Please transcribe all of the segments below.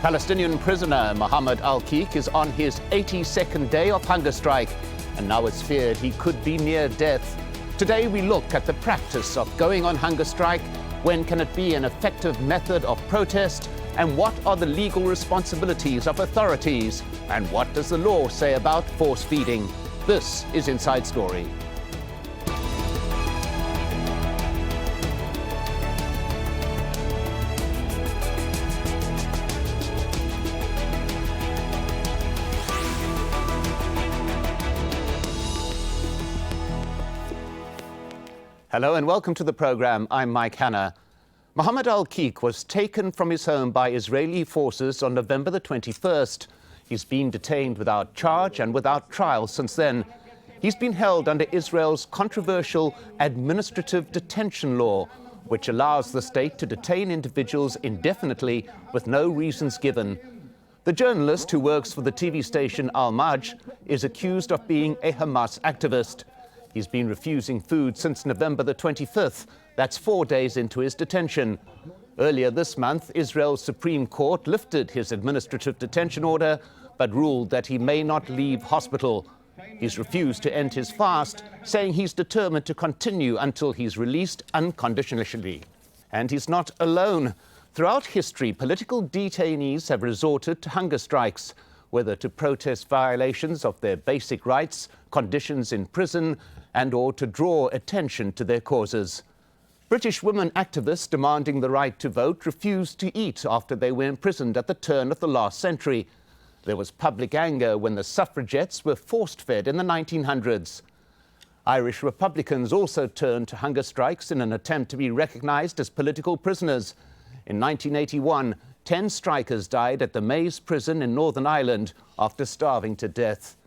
Palestinian prisoner Mohammed al-Qeeq is on his 82nd day of hunger strike, and now it's feared he could be near death. Today we look at the practice of going on hunger strike. When can it be an effective method of protest? And what are the legal responsibilities of authorities? And what does the law say about force feeding? This is Inside Story. Hello and welcome to the program. I'm Mike Hanna. Mohammed al-Qeeq was taken from his home by Israeli forces on November the 21st. He's been detained without charge and without trial since then. He's been held under Israel's controversial administrative detention law, which allows the state to detain individuals indefinitely with no reasons given. The journalist who works for the TV station Al-Majd is accused of being a Hamas activist. He's been refusing food since November the 25th. That's 4 days into his detention. Earlier this month, Israel's Supreme Court lifted his administrative detention order, but ruled that he may not leave hospital. He's refused to end his fast, saying he's determined to continue until he's released unconditionally. And he's not alone. Throughout history, political detainees have resorted to hunger strikes, whether to protest violations of their basic rights, conditions in prison, and or to draw attention to their causes. British women activists demanding the right to vote refused to eat after they were imprisoned at the turn of the last century. There was public anger when the suffragettes were force-fed in the 1900s. Irish Republicans also turned to hunger strikes in an attempt to be recognised as political prisoners. In 1981, 10 strikers died at the Maze prison in Northern Ireland after starving to death.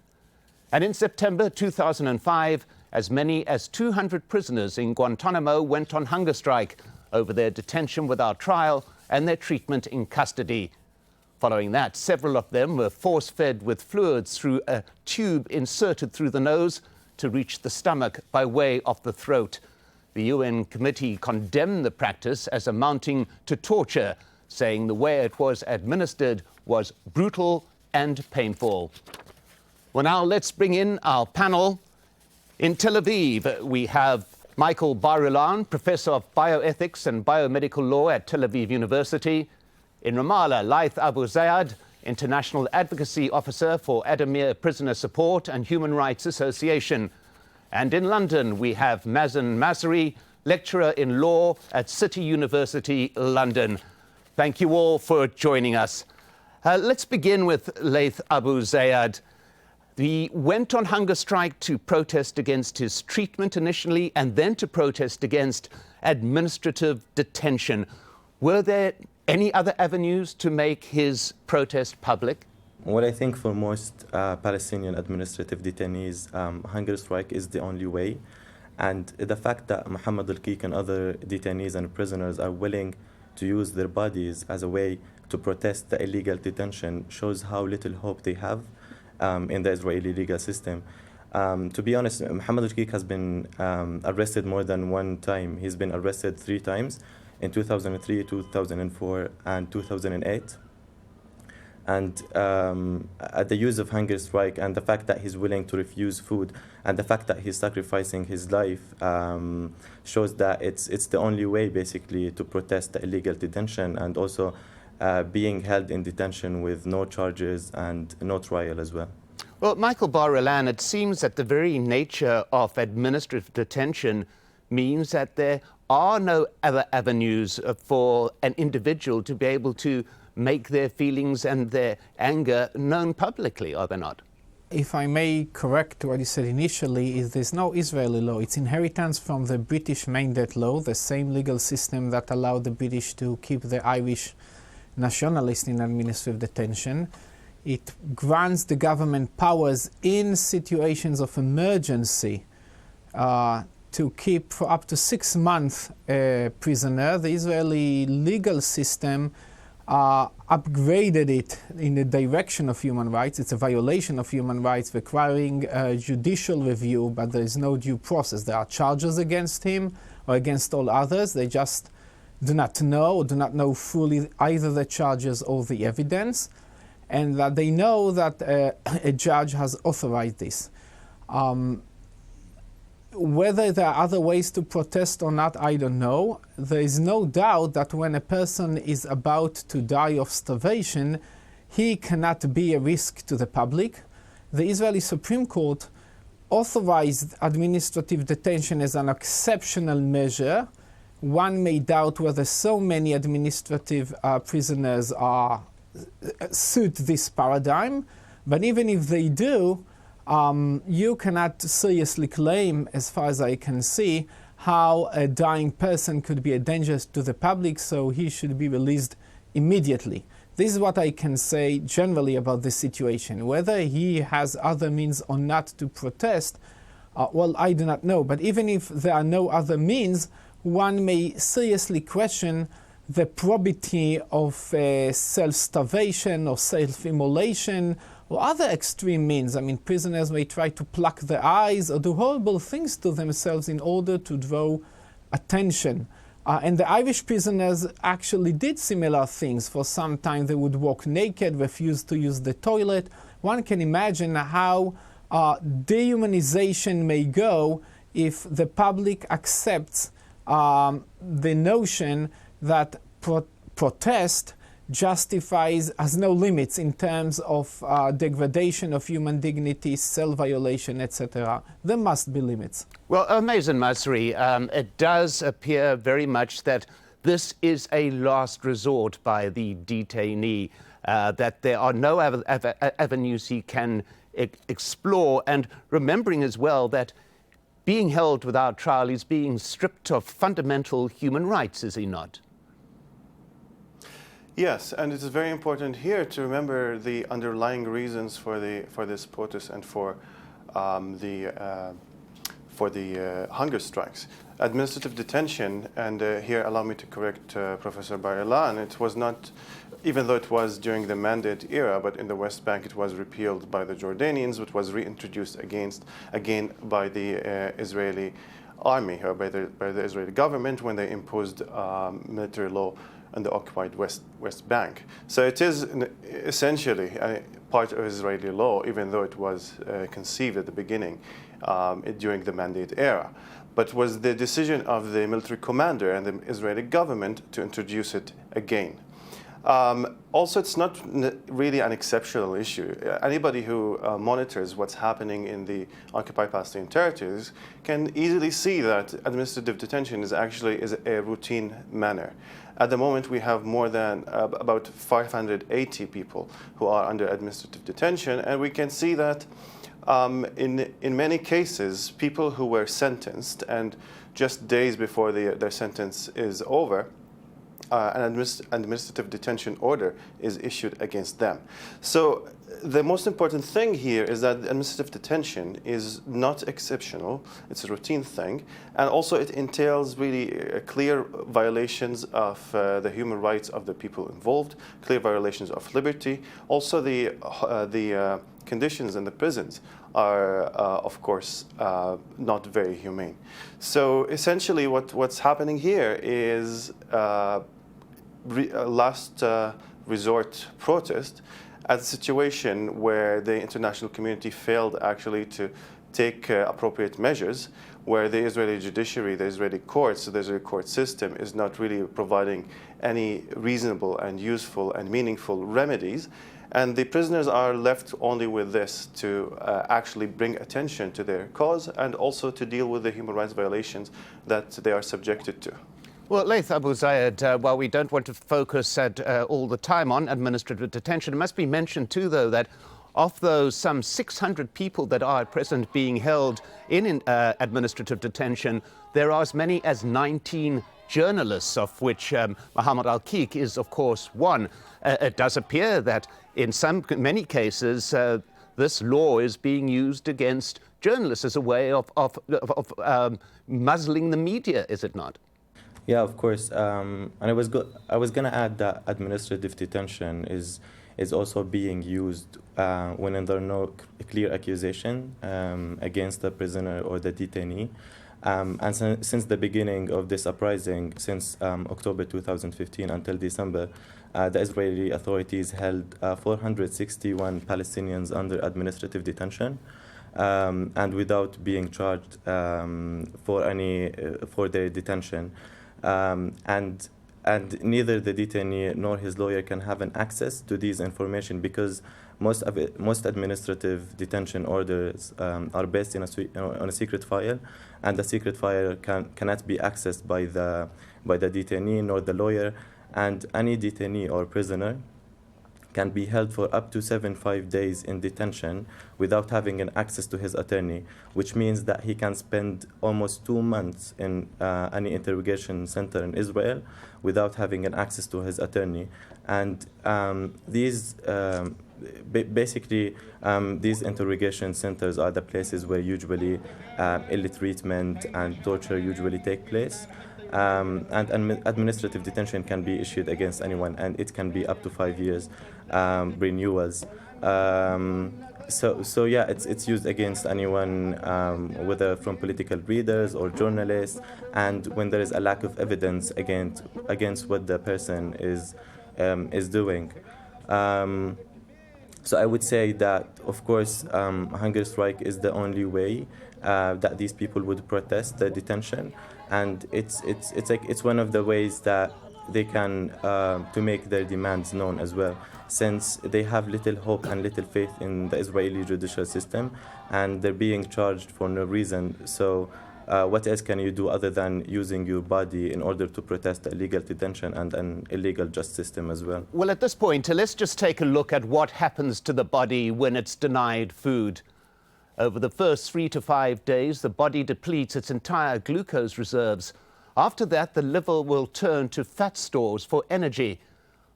And in September 2005, as many as 200 prisoners in Guantanamo went on hunger strike over their detention without trial and their treatment in custody. Following that, several of them were force-fed with fluids through a tube inserted through the nose to reach the stomach by way of the throat. The UN committee condemned the practice as amounting to torture, saying the way it was administered was brutal and painful. Well, now let's bring in our panel. In Tel Aviv, we have Michael Barilan, Professor of Bioethics and Biomedical Law at Tel Aviv University. In Ramallah, Laith Abu Zeyad, International Advocacy Officer for Addameer Prisoner Support and Human Rights Association. And in London, we have Mazen Masri, Lecturer in Law at City University, London. Thank you all for joining us. Let's begin with Laith Abu Zeyad. He went on hunger strike to protest against his treatment initially and then to protest against administrative detention. Were there any other avenues to make his protest public? Well, I think for most Palestinian administrative detainees, hunger strike is the only way. And the fact that Mohammed al-Qeeq and other detainees and prisoners are willing to use their bodies as a way to protest the illegal detention shows how little hope they have in the Israeli legal system. To be honest, Mohammed al-Qeeq has been arrested more than one time. He's been arrested 3 times, in 2003, 2004, and 2008. And the use of hunger strike and the fact that he's willing to refuse food and the fact that he's sacrificing his life shows that it's the only way, basically, to protest the illegal detention and also being held in detention with no charges and no trial as well. Well, Michael Barilan, it seems that the very nature of administrative detention means that there are no other avenues for an individual to be able to make their feelings and their anger known publicly, are there not? If I may correct what you said initially, is there's no Israeli law. It's inheritance from the British Mandate Law, the same legal system that allowed the British to keep the Irish nationalists in administrative detention. It grants the government powers in situations of emergency to keep for up to 6 months a prisoner. The Israeli legal system upgraded it in the direction of human rights. It's a violation of human rights requiring judicial review, but there is no due process. There are charges against him or against all others. They just do not know or do not know fully either the charges or the evidence, and that they know that a judge has authorized this. Whether there are other ways to protest or not, I don't know. There is no doubt that when a person is about to die of starvation, he cannot be a risk to the public. The Israeli Supreme Court authorized administrative detention as an exceptional measure. One may doubt whether so many administrative prisoners suit this paradigm, but even if they do, you cannot seriously claim, as far as I can see, how a dying person could be a danger to the public, so he should be released immediately. This is what I can say generally about this situation. Whether he has other means or not to protest, well, I do not know. But even if there are no other means, one may seriously question the probity of self-starvation or self-immolation or other extreme means. I mean, prisoners may try to pluck their eyes or do horrible things to themselves in order to draw attention. And the Irish prisoners actually did similar things. For some time they would walk naked, refuse to use the toilet. One can imagine how dehumanization may go if the public accepts the notion that protest has no limits in terms of degradation of human dignity, self-violation, etc. There must be limits. Well, Mazen, Masri, it does appear very much that this is a last resort by the detainee, that there are no avenues he can explore, and remembering as well that being held without trial is being stripped of fundamental human rights, is he not? Yes, and it is very important here to remember the underlying reasons for this protest and for the hunger strikes. Administrative detention, and here allow me to correct Professor Barilan, it was not, even though it was during the Mandate era, but in the West Bank it was repealed by the Jordanians, which was reintroduced again by the Israeli army, or by the Israeli government when they imposed military law on the occupied West Bank. So it is essentially part of Israeli law, even though it was conceived at the beginning during the Mandate era. But was the decision of the military commander and the Israeli government to introduce it again. Also, it's not really an exceptional issue. Anybody who monitors what's happening in the occupied Palestinian territories can easily see that administrative detention is a routine manner. At the moment, we have more than about 580 people who are under administrative detention, and we can see that in many cases, people who were sentenced and just days before their sentence is over, an administrative detention order is issued against them. So the most important thing here is that administrative detention is not exceptional. It's a routine thing. And also it entails really clear violations of the human rights of the people involved, clear violations of liberty. Also the conditions in the prisons are, of course, not very humane. So essentially what's happening here is a last resort protest at a situation where the international community failed actually to take appropriate measures, where the Israeli judiciary, the Israeli courts, the Israeli court system is not really providing any reasonable and useful and meaningful remedies. And the prisoners are left only with this to actually bring attention to their cause and also to deal with the human rights violations that they are subjected to. Well, Laith, Abu Zeyad, while we don't want to focus all the time on administrative detention, it must be mentioned too, though, that of those some 600 people that are at present being held in administrative detention, there are as many as 19 journalists, of which Mohammed al-Qeeq is, of course, one. It does appear that in many cases, this law is being used against journalists as a way of muzzling the media, is it not? Yeah, of course. And I was going to add that administrative detention is also being used when there are no clear accusation against the prisoner or the detainee. Since the beginning of this uprising, since October 2015 until December, the Israeli authorities held 461 Palestinians under administrative detention, and without being charged for their detention. And neither the detainee nor his lawyer can have an access to these information because most administrative detention orders are based on a secret file, and the secret file cannot be accessed by the detainee nor the lawyer. And any detainee or prisoner can be held for up to 75 days in detention without having an access to his attorney, which means that he can spend almost 2 months in any interrogation center in Israel without having an access to his attorney. And these interrogation centers are the places where usually ill treatment and torture usually take place. And administrative detention can be issued against anyone, and it can be up to 5 years renewals. So yeah, it's used against anyone, whether from political leaders or journalists, and when there is a lack of evidence against what the person is doing. So I would say that, of course, hunger strike is the only way that these people would protest the detention, and it's one of the ways that they can to make their demands known as well, since they have little hope and little faith in the Israeli judicial system, and they're being charged for no reason. So what else can you do other than using your body in order to protest the illegal detention and an illegal justice system as well? Well, at this point, let's just take a look at what happens to the body when it's denied food. Over the first 3 to 5 days, the body depletes its entire glucose reserves. After that, the liver will turn to fat stores for energy.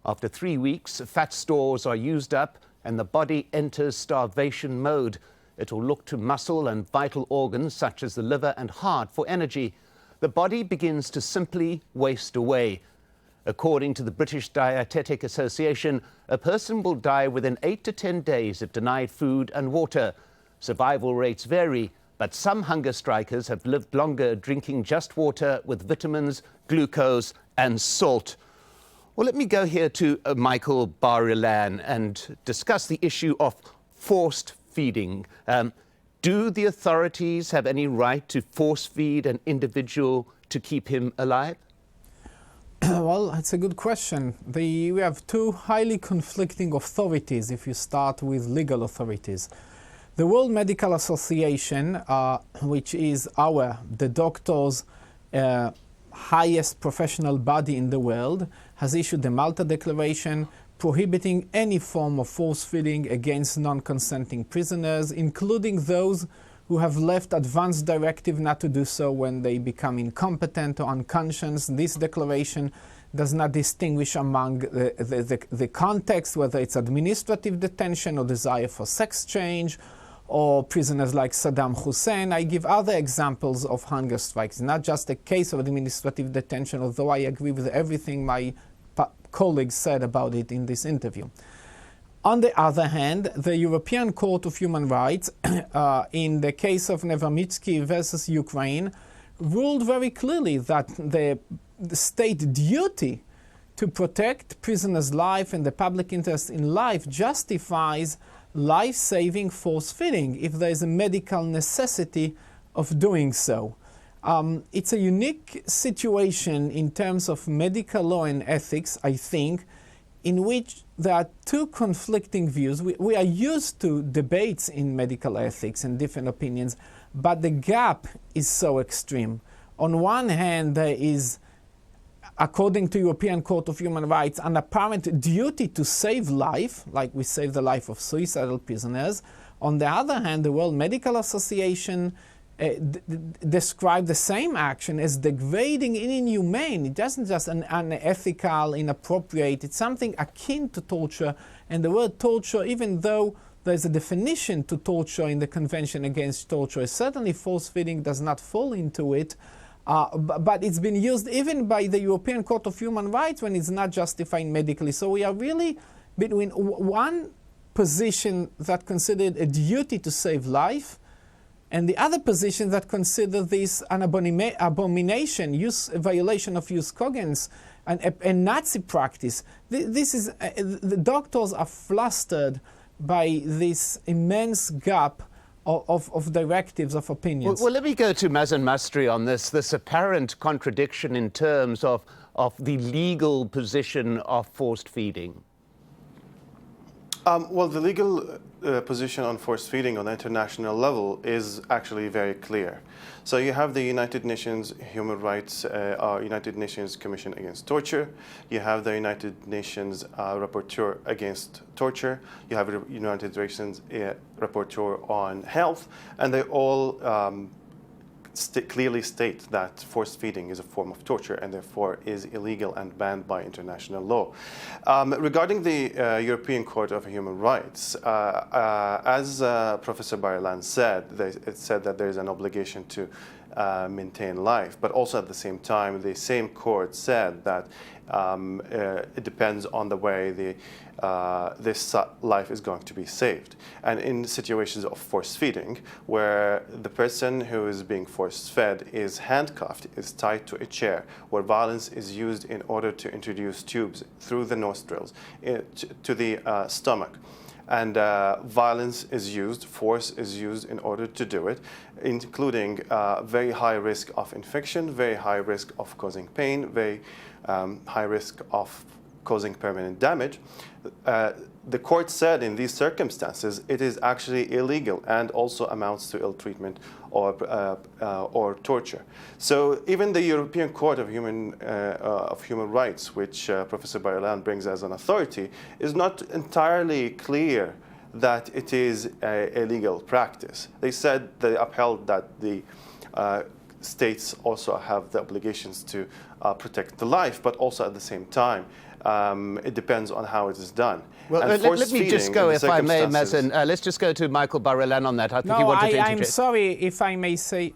After 3 weeks, fat stores are used up and the body enters starvation mode. It will look to muscle and vital organs such as the liver and heart for energy. The body begins to simply waste away. According to the British Dietetic Association, a person will die within 8 to 10 days if denied food and water. Survival rates vary, but some hunger strikers have lived longer drinking just water with vitamins, glucose and salt. Well, let me go here to Michael Barilan and discuss the issue of forced feeding. Do the authorities have any right to force feed an individual to keep him alive? Well, it's a good question. We have two highly conflicting authorities if you start with legal authorities. The World Medical Association, which is the doctors' highest professional body in the world, has issued the Malta Declaration prohibiting any form of force feeding against non-consenting prisoners, including those who have left advance directive not to do so when they become incompetent or unconscious. This declaration does not distinguish among the context, whether it's administrative detention or desire for sex change, or prisoners like Saddam Hussein. I give other examples of hunger strikes, not just a case of administrative detention, although I agree with everything my colleagues said about it in this interview. On the other hand, the European Court of Human Rights, in the case of Nevermitsky versus Ukraine, ruled very clearly that the state duty to protect prisoners' life and the public interest in life justifies life-saving force feeding if there is a medical necessity of doing so. It's a unique situation in terms of medical law and ethics, I think, in which there are two conflicting views. We are used to debates in medical ethics and different opinions, but the gap is so extreme. On one hand, there is, according to European Court of Human Rights, an apparent duty to save life, like we save the life of suicidal prisoners. On the other hand, the World Medical Association described the same action as degrading and inhumane. It isn't just unethical, inappropriate. It's something akin to torture. And the word torture, even though there's a definition to torture in the Convention Against Torture, certainly force feeding does not fall into it. But it's been used even by the European Court of Human Rights when it's not justified medically. So we are really between one position that considered a duty to save life and the other position that consider this an abomination, violation of jus cogens, a Nazi practice. This is the doctors are flustered by this immense gap of directives, of opinions. Well, let me go to Mazen Masri on this apparent contradiction in terms of the legal position of forced feeding. Well, the legal position on forced feeding on the international level is actually very clear. So you have the United Nations Human Rights, United Nations Commission Against Torture. You have the United Nations Rapporteur Against Torture. You have the United Nations Rapporteur on Health, and they all clearly state that forced feeding is a form of torture and therefore is illegal and banned by international law. Regarding the European Court of Human Rights, as Professor Barilan said, it said that there is an obligation to maintain life, but also at the same time, the same court said that it depends on the way this life is going to be saved. And in situations of force feeding, where the person who is being force fed is handcuffed, is tied to a chair, where violence is used in order to introduce tubes through the nostrils to the stomach, and violence is used, force is used in order to do it, including very high risk of infection, very high risk of causing pain, very high risk of causing permanent damage. The court said in these circumstances it is actually illegal and also amounts to ill treatment or torture. So even the European Court of Human Rights, which Professor Barilan brings as an authority, is not entirely clear that it is a legal practice. They said, they upheld that the states also have the obligations to protect the life, but also at the same time, it depends on how it is done. Well, let me just go, if I may, Mazen. Let's just go to Michael Barilan on that. I think he wanted to interject. I'm sorry if I may say.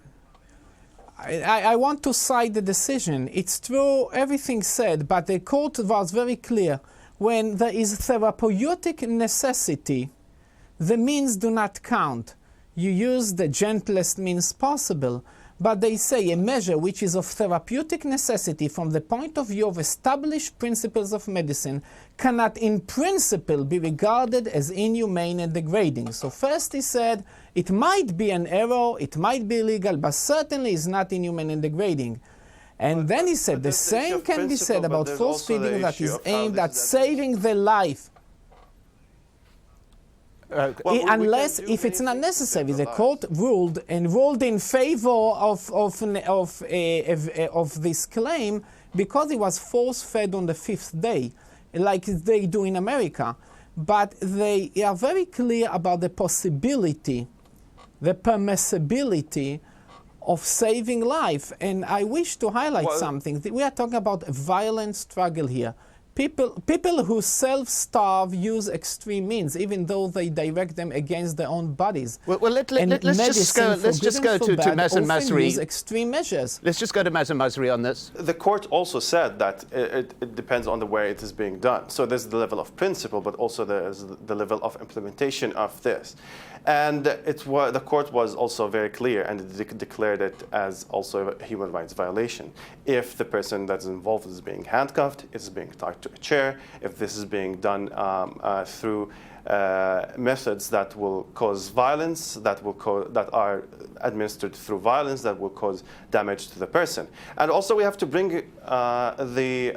I want to cite the decision. It's true, everything said, but the court was very clear. When there is therapeutic necessity, the means do not count. You use the gentlest means possible. But they say a measure which is of therapeutic necessity from the point of view of established principles of medicine cannot in principle be regarded as inhumane and degrading. So first he said it might be an error, it might be illegal, but certainly is not inhumane and degrading. And then he said the same can be said about force feeding that is aimed at saving the life. Unless, if it's not necessary, the court ruled in favor of this claim because it was force-fed on the 5th day, like they do in America. But they are very clear about the possibility, the permissibility of saving life. And I wish to highlight something. We are talking about a violent struggle here. People who self-starve use extreme means, even though they direct them against their own bodies. Let's just go to Mazen Masri. Use extreme measures. Let's just go to Mazen Masri on this. The court also said that it depends on the way it is being done. So there's the level of principle, but also there's the level of implementation of this. And the court was also very clear and declared it as also a human rights violation. If the person that's involved is being handcuffed, is being tied to a chair, if this is being done through methods that will cause violence, that are administered through violence, that will cause damage to the person. And also we have to bring the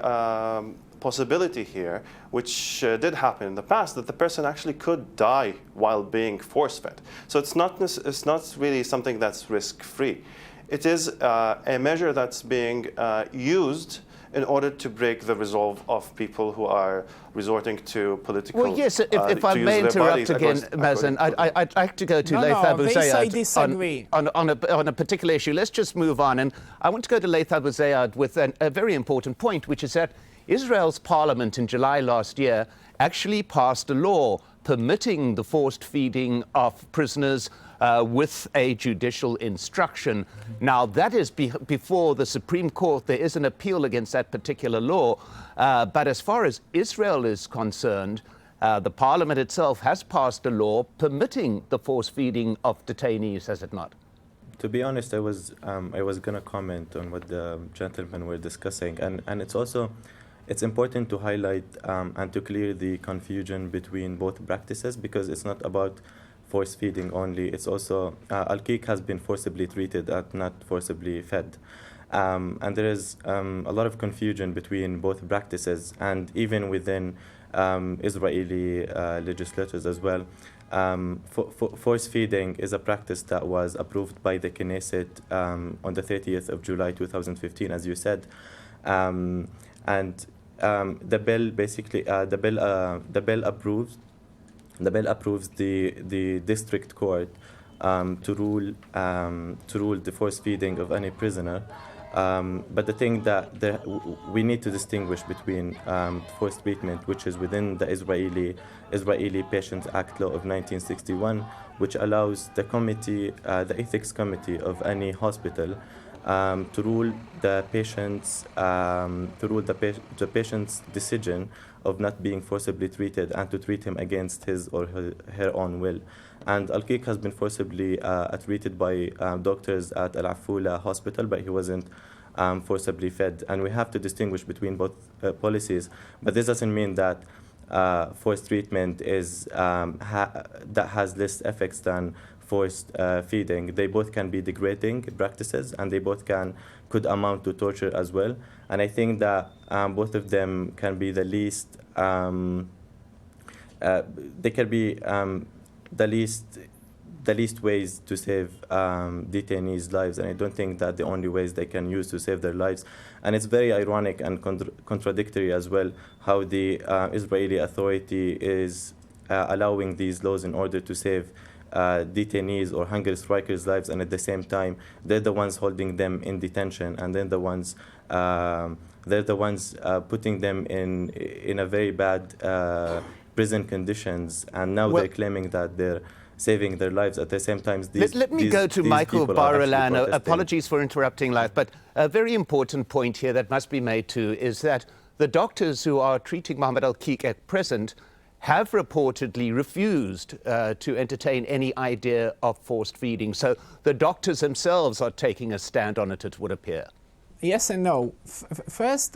possibility here, which did happen in the past, that the person actually could die while being force-fed. So it's not really something that's risk-free. It is a measure that's being used in order to break the resolve of people who are resorting to political... Well, yes, if I may interrupt again, Mazen, I'd like to go to Laith Abu Zeyad on a particular issue. Let's just move on. And I want to go to Laith Abu Zeyad with a very important point, which is that Israel's parliament in July last year actually passed a law permitting the forced feeding of prisoners with a judicial instruction. Now, that is before the Supreme Court. There is an appeal against that particular law. But as far as Israel is concerned, the parliament itself has passed a law permitting the forced feeding of detainees, has it not? To be honest, I was gonna comment on what the gentlemen were discussing, and it's important to highlight and to clear the confusion between both practices, because it's not about force feeding only. It's also al-Qeeq has been forcibly treated and not forcibly fed, and there is a lot of confusion between both practices, and even within Israeli legislators as well. Force feeding is a practice that was approved by the Knesset on the 30th of July 2015, as you said, and the bill basically the bill approves the district court to rule the force feeding of any prisoner. But the thing that we need to distinguish between forced treatment, which is within the Israeli Patients Act law of 1961, which allows the committee, the ethics committee of any hospital, to rule the patient's decision of not being forcibly treated and to treat him against his or her own will. And al-Qeeq has been forcibly treated by doctors at Al-Afula hospital, but he wasn't forcibly fed. And we have to distinguish between both policies. But this doesn't mean that forced treatment is that has less effects than forced feeding. They both can be degrading practices, and they both could amount to torture as well. And I think that both of them can be the least. They can be the least ways to save detainees' lives, and I don't think that the only ways they can use to save their lives. And it's very ironic and contradictory as well how the Israeli authority is allowing these laws in order to save detainees or hunger strikers' lives, and at the same time they're the ones holding them in detention, and then they're the ones putting them in a very bad prison conditions, and now they're claiming that they're saving their lives. At the same time, let me go to Michael Barilan. Apologies for interrupting, Laith, but a very important point here that must be made too is that the doctors who are treating Mohammed al-Qeeq at present have reportedly refused to entertain any idea of forced feeding. So the doctors themselves are taking a stand on it, it would appear. Yes and no. First,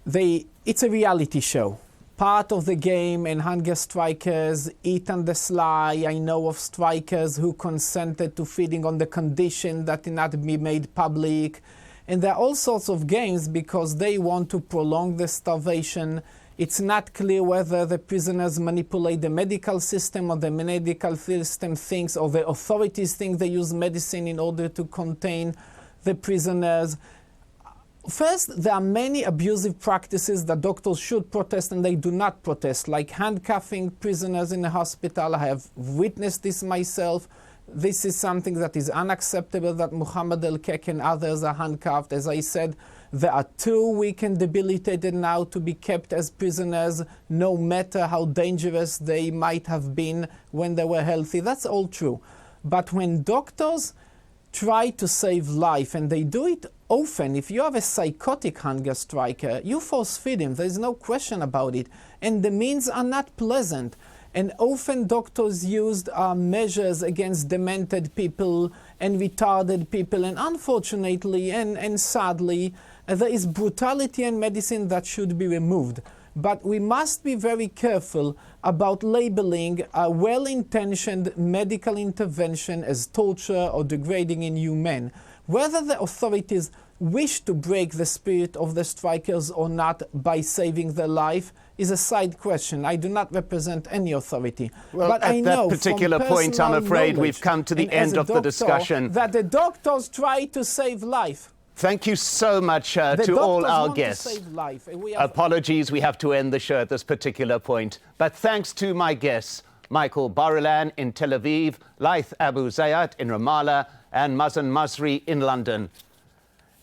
it's a reality show. Part of the game, and hunger strikers eat on the sly. I know of strikers who consented to feeding on the condition that it not be made public. And there are all sorts of games because they want to prolong the starvation. It's not clear whether the prisoners manipulate the medical system or the medical system thinks, or the authorities think they use medicine in order to contain the prisoners. First, there are many abusive practices that doctors should protest and they do not protest, like handcuffing prisoners in a hospital. I have witnessed this myself. This is something that is unacceptable, that Mohammed al-Qeeq and others are handcuffed. As I said, they are too weak and debilitated now to be kept as prisoners, no matter how dangerous they might have been when they were healthy. That's all true. But when doctors try to save life, and they do it often, if you have a psychotic hunger striker, you force feed him. There's no question about it. And the means are not pleasant. And often doctors used measures against demented people and retarded people. And unfortunately and sadly, there is brutality in medicine that should be removed. But we must be very careful about labeling a well-intentioned medical intervention as torture or degrading inhumane. Whether the authorities wish to break the spirit of the strikers or not by saving their life is a side question. I do not represent any authority. Well, but at I that know particular point, I'm afraid we've come to the end of the discussion. That the doctors try to save life. Thank you so much to all our guests. Apologies, we have to end the show at this particular point. But thanks to my guests, Michael Barilan in Tel Aviv, Laith Abu Zeyad in Ramallah, and Mazen Masri in London.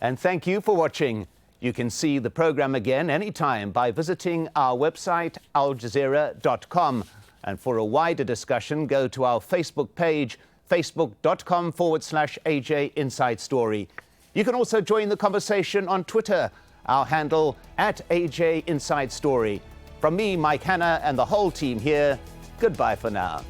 And thank you for watching. You can see the program again anytime by visiting our website, aljazeera.com. And for a wider discussion, go to our Facebook page, facebook.com/AJ Inside Story. You can also join the conversation on Twitter, our handle @AJ Inside Story. From me, Mike Hanna, and the whole team here, goodbye for now.